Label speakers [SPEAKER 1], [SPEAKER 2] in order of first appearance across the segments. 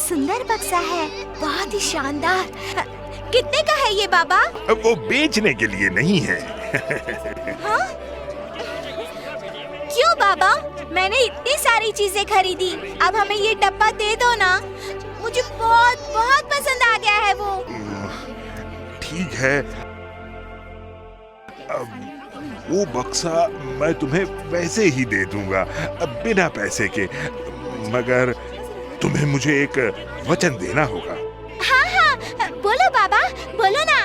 [SPEAKER 1] सुंदर बक्सा है, बहुत ही शानदार। कितने का है ये बाबा?
[SPEAKER 2] वो बेचने के लिए नहीं है।
[SPEAKER 1] हाँ? क्यों बाबा? मैंने इतनी सारी चीजें खरीदी, अब हमें ये डब्बा दे दो ना। मुझे बहुत बहुत पसंद आ गया है वो।
[SPEAKER 2] ठीक है, अब वो बक्सा मैं तुम्हें वैसे ही दे दूंगा, बिना पैसे के, मगर तुम्हें मुझे एक वचन देना होगा।
[SPEAKER 1] हाँ हाँ, बोलो बाबा, बोलो ना।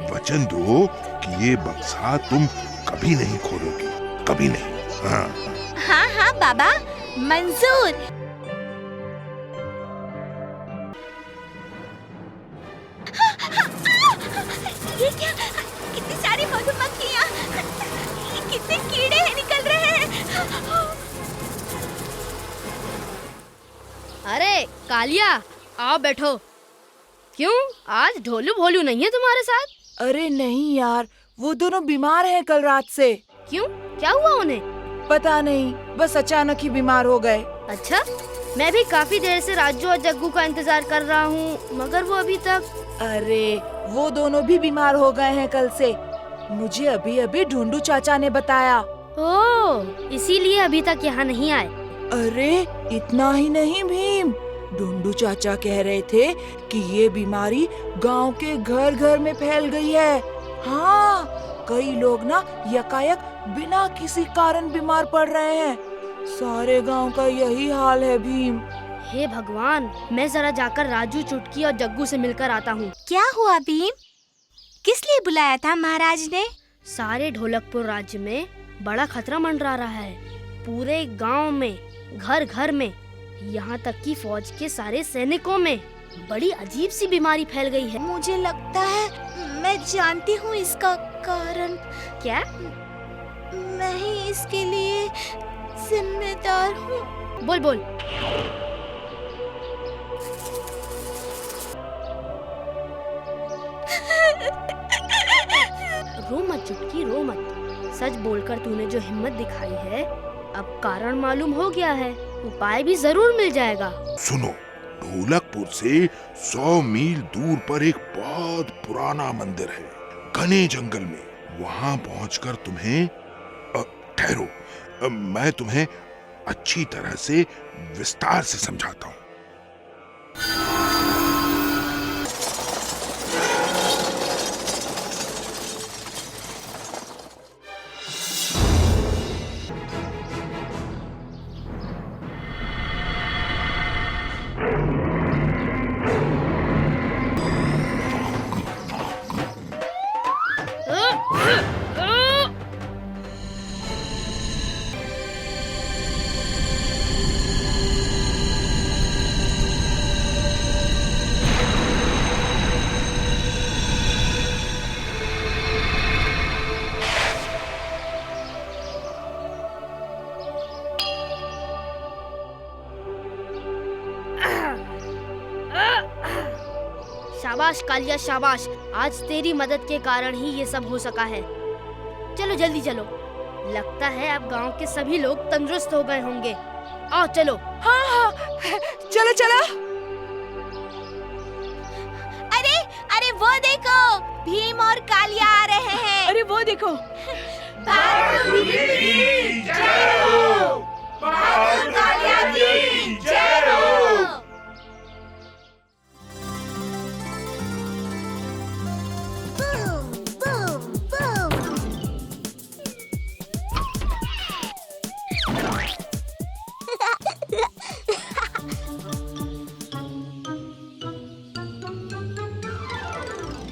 [SPEAKER 2] वचन दो कि ये बक्सा तुम कभी नहीं खोलोगी, कभी नहीं। हाँ
[SPEAKER 1] हाँ हाँ बाबा, मंजूर। ये क्या? कितनी सारी मधुमक्खियाँ, कितने कीड़े निकल रहे हैं।
[SPEAKER 3] अरे कालिया, आओ बैठो। क्यों, आज ढोलू भोलू नहीं है तुम्हारे साथ?
[SPEAKER 4] अरे नहीं यार, वो दोनों बीमार हैं कल रात से।
[SPEAKER 3] क्यों, क्या हुआ उन्हें?
[SPEAKER 4] पता नहीं, बस अचानक ही बीमार हो गए।
[SPEAKER 3] अच्छा, मैं भी काफी देर से राजू और जग्गू का इंतजार कर रहा हूँ, मगर वो अभी तक।
[SPEAKER 4] अरे वो दोनों भी बीमार हो गए हैं कल से, मुझे अभी अभी ढूंढू चाचा ने बताया।
[SPEAKER 3] ओह, इसीलिए अभी तक यहाँ नहीं आए।
[SPEAKER 4] अरे इतना ही नहीं भीम, ढूंढू चाचा कह रहे थे कि ये बीमारी गांव के घर घर में फैल गई है। हाँ, कई लोग ना यकायक बिना किसी कारण बीमार पड़ रहे हैं। सारे गांव का यही हाल है भीम।
[SPEAKER 3] हे भगवान, मैं जरा जाकर राजू, चुटकी और जग्गू से मिलकर आता हूँ।
[SPEAKER 1] क्या हुआ भीम? किस लिए बुलाया था महाराज ने?
[SPEAKER 3] सारे ढोलकपुर राज्य में बड़ा खतरा मंडरा रहा है। पूरे गांव में, घर घर में, यहाँ तक कि फौज के सारे सैनिकों में बड़ी अजीब सी बीमारी फैल गई है।
[SPEAKER 1] मुझे लगता है मैं जानती हूँ इसका कारण।
[SPEAKER 3] क्या?
[SPEAKER 1] मैं ही इसके लिए जिम्मेदार हूँ।
[SPEAKER 3] बोल बोल। रो मत चुटकी, रो मत। सच बोलकर तूने जो हिम्मत दिखाई है, अब कारण मालूम हो गया है, उपाय भी जरूर मिल जाएगा।
[SPEAKER 2] सुनो, ढोलकपुर से 100 मील दूर पर एक बहुत पुराना मंदिर है, घने जंगल में। वहां पहुंचकर तुम्हें ठहरो, मैं तुम्हें अच्छी तरह से विस्तार से समझाता हूँ।
[SPEAKER 3] शाबाश कालिया, शाबाश। आज तेरी मदद के कारण ही ये सब हो सका है। चलो जल्दी चलो, लगता है अब गांव के सभी लोग तंदुरुस्त हो गए होंगे। आओ चलो।
[SPEAKER 4] हाँ हाँ, चलो चलो।
[SPEAKER 1] अरे अरे वो देखो, भीम और कालिया आ रहे हैं।
[SPEAKER 4] अरे वो देखो।
[SPEAKER 1] बहादुर भीम की जय हो, बहादुर कालिया की जय हो।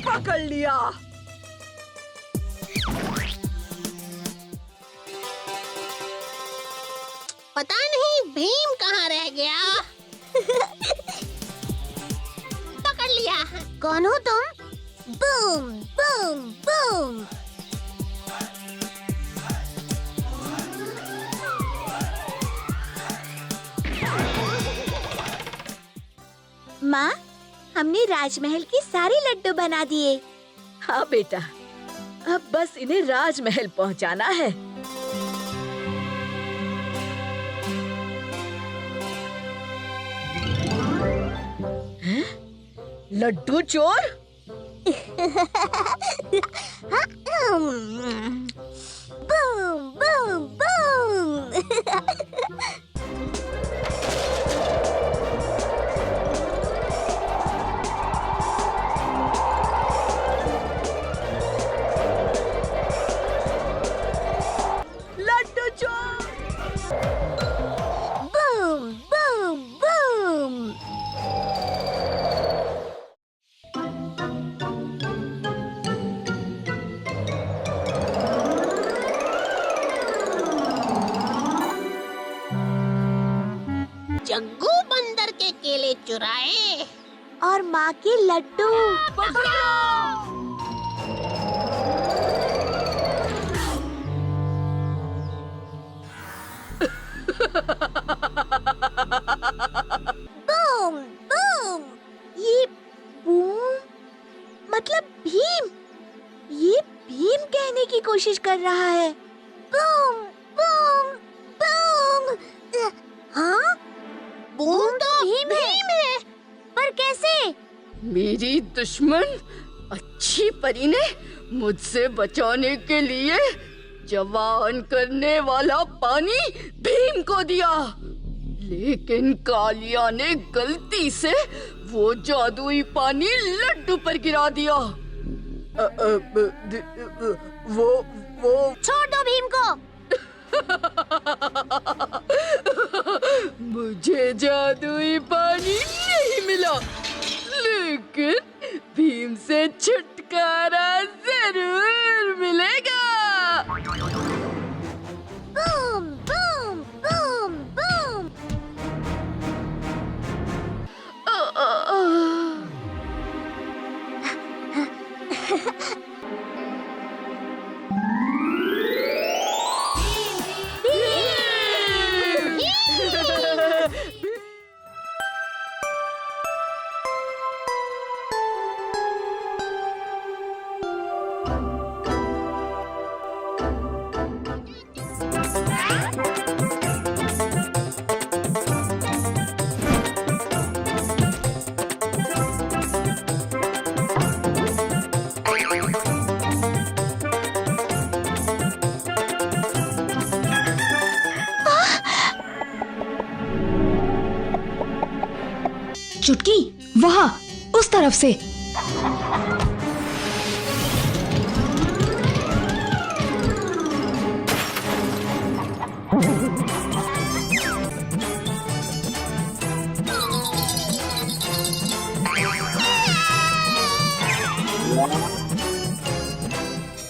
[SPEAKER 4] पकड़ लिया।
[SPEAKER 5] पता नहीं भीम कहाँ रह गया। पकड़ लिया। कौन हो तुम? Boom boom boom.
[SPEAKER 1] माँ, हमने राजमहल के सारे लड्डू बना दिए।
[SPEAKER 6] हाँ बेटा, अब बस इन्हें राजमहल पहुंचाना है। लड्डू चोर।
[SPEAKER 5] Boom boom boom.
[SPEAKER 6] लड्डू चोर।
[SPEAKER 5] Boom boom boom. जग्गू बंदर के केले चुराए
[SPEAKER 1] और माँ के लड्डू। Boom boom. ये बूम मतलब भीम। ये भीम कहने की कोशिश कर रहा है। Boom boom boom. हाँ,
[SPEAKER 5] बूम तो
[SPEAKER 1] भीम है। पर कैसे?
[SPEAKER 6] मेरी दुश्मन अच्छी परी ने मुझसे बचाने के लिए जवान करने वाला पानी भीम को दिया, लेकिन कालिया ने गलती से वो जादुई पानी लड्डू पर गिरा दिया। वो
[SPEAKER 1] छोड़ दो भीम को।
[SPEAKER 6] मुझे जादुई पानी नहीं मिला, लेकिन भीम से छुटकारा जरूर मिलेगा।
[SPEAKER 1] Boom boom boom boom.
[SPEAKER 7] चुटकी वहाँ उस तरफ से।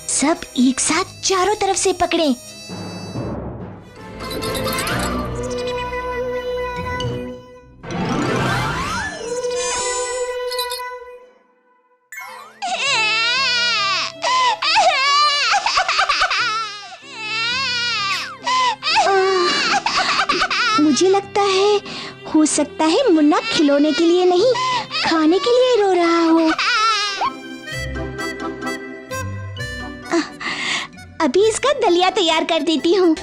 [SPEAKER 1] सब एक साथ चारों तरफ से पकड़ें। मुझे लगता है हो सकता है मुन्ना खिलौने के लिए नहीं, खाने के लिए रो रहा हो। अभी इसका दलिया तैयार कर देती हूँ।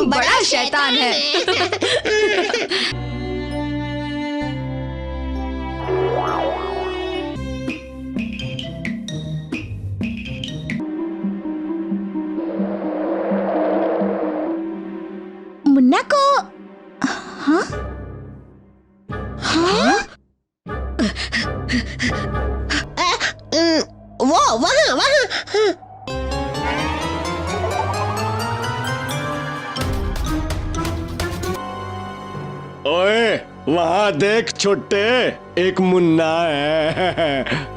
[SPEAKER 7] बड़ा शैतान है।
[SPEAKER 1] मुन्ना को हाँ हाँ
[SPEAKER 5] वो वहाँ वहाँ।
[SPEAKER 8] ओए वहाँ देख छोटे, एक मुन्ना है।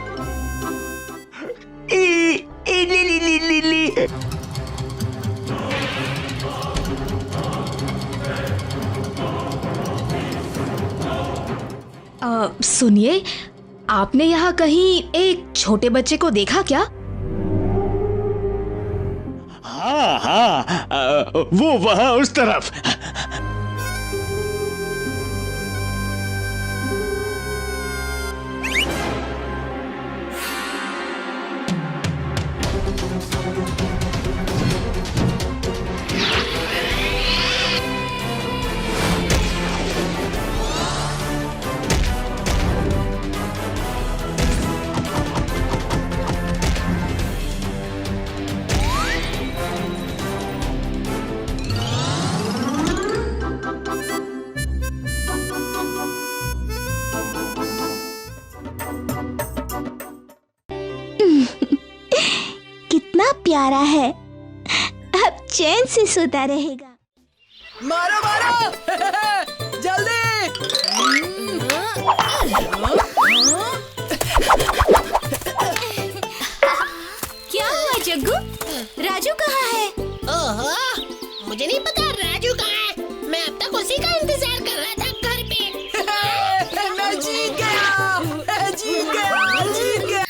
[SPEAKER 7] सुनिए, आपने यहाँ कहीं एक छोटे बच्चे को देखा क्या?
[SPEAKER 8] हाँ हाँ, वो वहाँ उस तरफ।
[SPEAKER 1] प्यारा है, अब चैन से सोता रहेगा।
[SPEAKER 4] मारो मारो जल्दी।
[SPEAKER 1] क्या हुआ जग्गू? राजू कहाँ है?
[SPEAKER 5] ओहो, मुझे नहीं पता राजू कहाँ है। मैं अब तक उसी का इंतजार कर रहा था घर पे।
[SPEAKER 4] मैं जीत गया, जीत गया, जीत गया।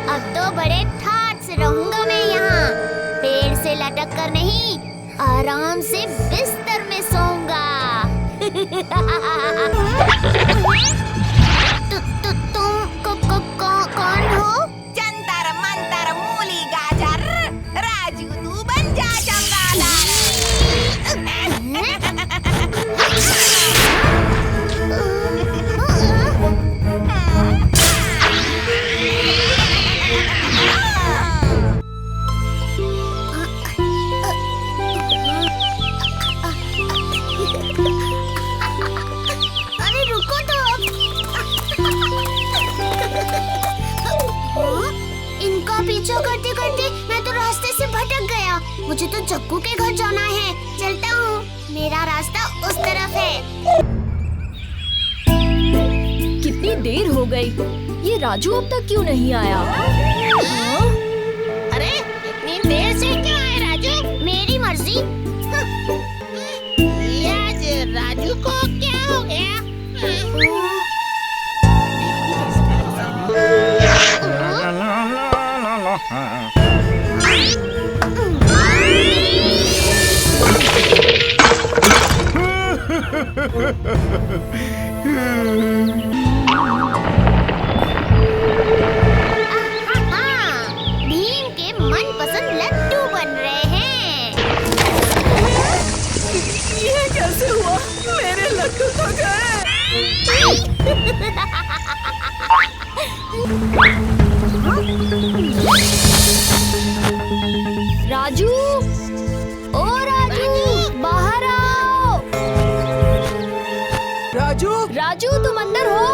[SPEAKER 5] अब तो बड़े ठाट से रहूंगा मैं यहाँ। पेड़ से लटक कर नहीं, आराम से बिस्तर में सोऊंगा। तुम कौन हो?
[SPEAKER 1] जंतर मंतर मूली गाजर, राजू तू बन जा चमगादड़।
[SPEAKER 5] अरे रुको तो। इनका पीछा करते करते मैं तो रास्ते से भटक गया। मुझे तो जग्गू के घर जाना है। चलता हूँ, मेरा रास्ता उस तरफ है।
[SPEAKER 7] कितनी देर हो गई, ये राजू अब तक क्यों नहीं आया?
[SPEAKER 5] अरे इतनी देर से क्यों आए राजू? मेरी मर्जी। आज राजू को क्या हो गया? भीम के मनपसंद लड्डू बन रहे हैं।
[SPEAKER 4] ये कैसे हुआ? मेरे लड्डू तो गए।
[SPEAKER 3] राजू, ओ राजू, बाहर आओ।
[SPEAKER 4] राजू,
[SPEAKER 3] राजू तुम अंदर हो?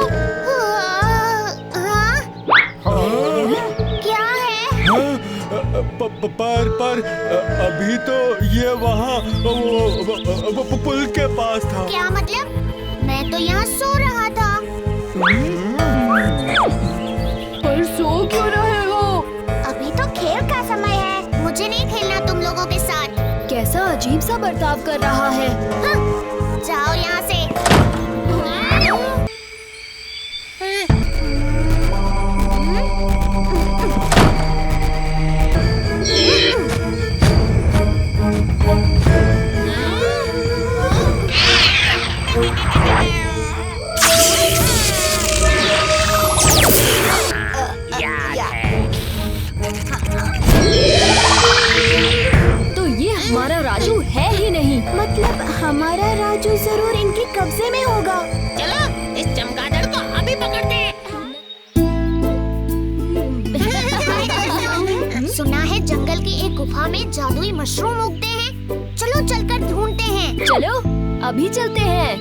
[SPEAKER 5] क्या है?
[SPEAKER 8] पर अभी तो ये वहाँ पुल के पास था।
[SPEAKER 5] क्या मतलब? मैं तो यहाँ सो रहा था।
[SPEAKER 6] पर सो क्यों रहे हो?
[SPEAKER 5] अभी तो खेल का समय है। मुझे नहीं खेलना तुम लोगों के साथ।
[SPEAKER 3] कैसा अजीब सा बर्ताव कर रहा है।
[SPEAKER 5] हाँ, जाओ यहाँ से।
[SPEAKER 3] तो ये हमारा राजू है ही नहीं।
[SPEAKER 1] मतलब हमारा राजू जरूर इनके कब्जे में होगा।
[SPEAKER 5] चलो इस चमगादड़ को अभी पकड़ते हैं। सुना है जंगल की एक गुफा में जादुई मशरूम उगते हैं। चलो चलकर ढूंढते हैं।
[SPEAKER 3] चलो अभी चलते हैं।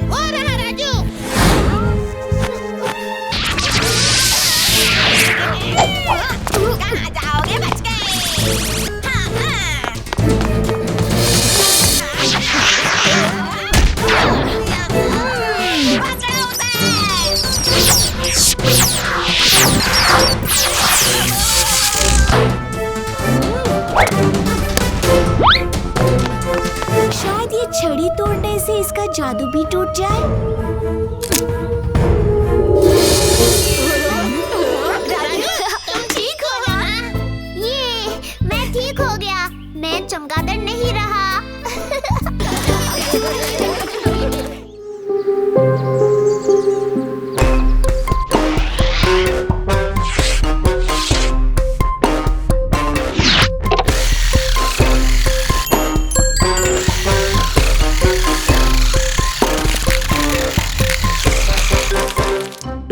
[SPEAKER 5] वो रहा राजू।
[SPEAKER 1] कहाँ जाओगे? बच गए। पकड़ो उसे। शायद ये छड़ी तोड़ने से इसका जादू भी टूट जाए।
[SPEAKER 5] तुम ठीक हो ना? ये मैं ठीक हो गया। मैं चमगादड़ नहीं रहा।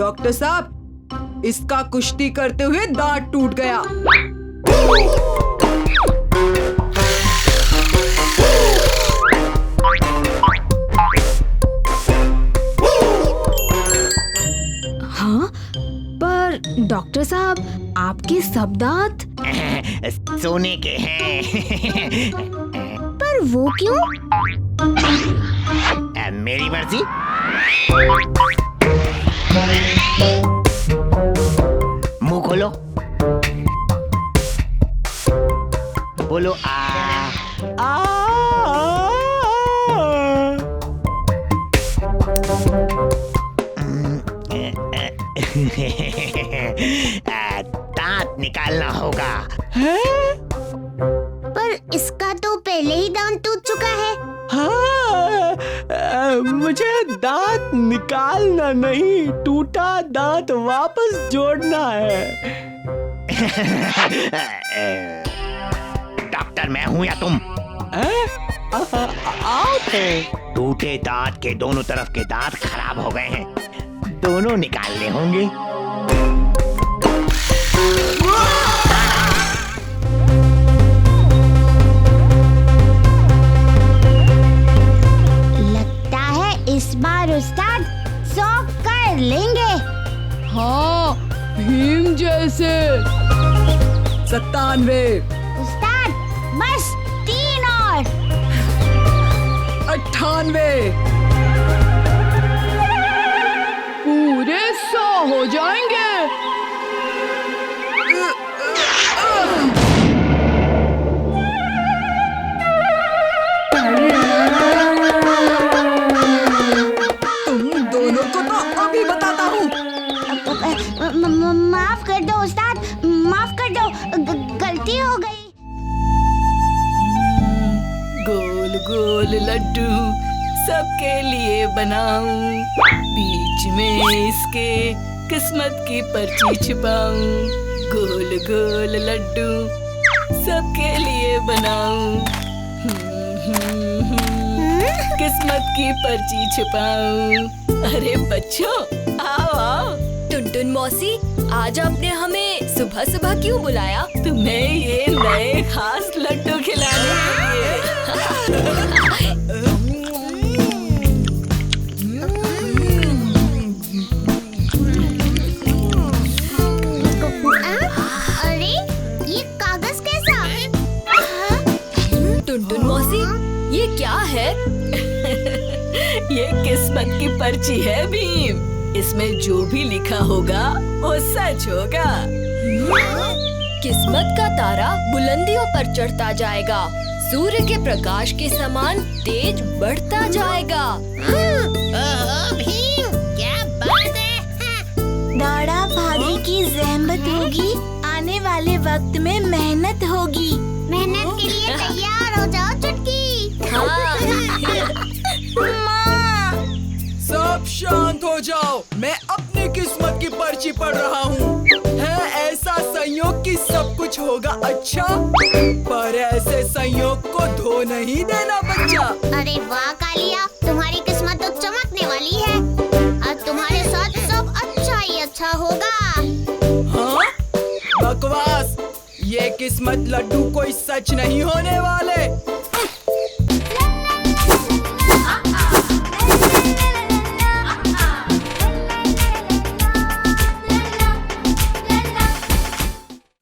[SPEAKER 4] डॉक्टर साहब, इसका कुश्ती करते हुए दांत टूट गया।
[SPEAKER 7] हाँ, पर डॉक्टर साहब आपके सब दांत
[SPEAKER 9] सोने के हैं।
[SPEAKER 5] पर वो क्यों?
[SPEAKER 9] मेरी मर्जी। मुंह खोलो, बोलो आ। दांत निकालना होगा।
[SPEAKER 5] पर इसका तो पहले ही दांत टूट चुका है।
[SPEAKER 8] हाँ, मुझे दांत निकालना नहीं, टूटा दांत वापस जोड़ना है।
[SPEAKER 9] डॉक्टर मैं हूँ या तुम?
[SPEAKER 8] आप हैं।
[SPEAKER 9] टूटे दांत के दोनों तरफ के दांत खराब हो गए हैं, दोनों निकालने होंगे।
[SPEAKER 5] लगता है इस बार उस्ताद 100 कर लेंगे।
[SPEAKER 6] हाँ, भीम जैसे।
[SPEAKER 4] 97,
[SPEAKER 5] उस्ताद बस 3 और।
[SPEAKER 4] 98,
[SPEAKER 6] पूरे 100 हो जाएंगे।
[SPEAKER 4] तुम दोनों को तो अभी बताता हूँ।
[SPEAKER 5] माफ कर दो उस्ताद, माफ कर दो, गलती हो गई।
[SPEAKER 4] गोल गोल लड्डू सबके लिए बनाऊं, बीच में इसके किस्मत की पर्ची छिपाऊं। गोल गोल लड्डू सबके लिए बनाऊं, किस्मत की पर्ची छिपाऊं। अरे बच्चों आओ आओ।
[SPEAKER 10] टुनटुन मौसी, आज आपने हमें सुबह सुबह क्यों बुलाया?
[SPEAKER 4] तुम्हें ये नए खास लड्डू खिलाने के लिए।
[SPEAKER 5] अरे ये कागज कैसा?
[SPEAKER 10] टुनटुन मौसी, ये क्या है?
[SPEAKER 4] ये किस्मत की पर्ची है भीम, इसमें जो भी लिखा होगा वो सच होगा।
[SPEAKER 10] किस्मत का तारा बुलंदियों पर चढ़ता जाएगा, सूर्य के प्रकाश के समान तेज बढ़ता जाएगा।
[SPEAKER 5] भीम क्या बात है।
[SPEAKER 1] दौड़ा भागे की ज़हमत होगी, आने वाले वक्त में मेहनत होगी।
[SPEAKER 5] मेहनत के लिए तैयार हो जाओ चुटकी।
[SPEAKER 4] सब शांत हो जाओ, मैं अपनी किस्मत की पर्ची पढ़ रहा हूँ। है ऐसा संयोग कि सब कुछ होगा अच्छा, पर ऐसे संयोग को धो नहीं देना बच्चा।
[SPEAKER 5] अरे वाह कालिया, तुम्हारी किस्मत तो चमकने वाली है। आज तुम्हारे साथ सब अच्छा ही अच्छा होगा।
[SPEAKER 4] हाँ? बकवास, ये किस्मत लड्डू कोई सच नहीं होने वाले।